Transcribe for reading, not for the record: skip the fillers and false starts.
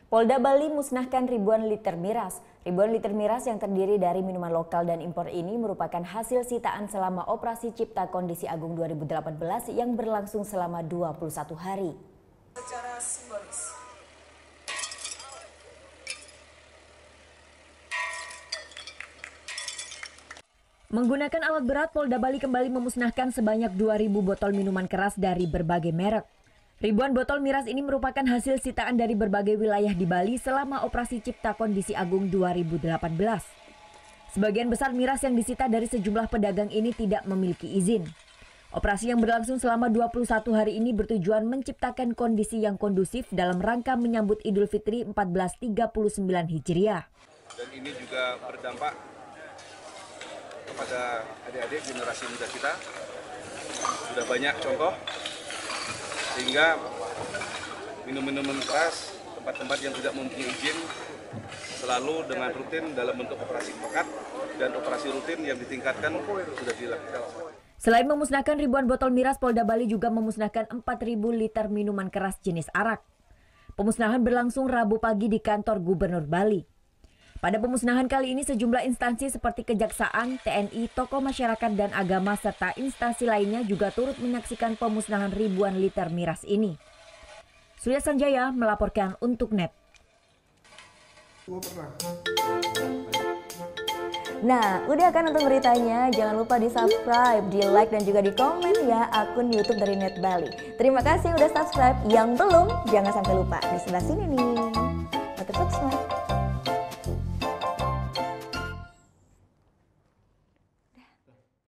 Polda Bali musnahkan ribuan liter miras. Ribuan liter miras yang terdiri dari minuman lokal dan impor ini merupakan hasil sitaan selama Operasi Cipta Kondisi Agung 2018 yang berlangsung selama 21 hari. Secara simbolis. Menggunakan alat berat, Polda Bali kembali memusnahkan sebanyak 2.000 botol minuman keras dari berbagai merek. Ribuan botol miras ini merupakan hasil sitaan dari berbagai wilayah di Bali selama Operasi Cipta Kondisi Agung 2018. Sebagian besar miras yang disita dari sejumlah pedagang ini tidak memiliki izin. Operasi yang berlangsung selama 21 hari ini bertujuan menciptakan kondisi yang kondusif dalam rangka menyambut Idul Fitri 1439 Hijriah. Dan ini juga berdampak kepada adik-adik generasi muda kita. Sudah banyak contoh, sehingga minum-minuman keras, tempat-tempat yang tidak mempunyai izin, selalu dengan rutin dalam bentuk operasi pekat dan operasi rutin yang ditingkatkan sudah dilakukan. Selain memusnahkan ribuan botol miras, Polda Bali juga memusnahkan 4.000 liter minuman keras jenis arak. Pemusnahan berlangsung Rabu pagi di kantor Gubernur Bali. Pada pemusnahan kali ini sejumlah instansi seperti Kejaksaan, TNI, tokoh masyarakat dan agama serta instansi lainnya juga turut menyaksikan pemusnahan ribuan liter miras ini. Surya Sanjaya melaporkan untuk NET. Nah, udah kan untuk beritanya? Jangan lupa di-subscribe, di-like dan juga di-komen ya akun YouTube dari Net Bali. Terima kasih udah subscribe. Yang belum, jangan sampai lupa di sebelah sini nih. Notif subscribe.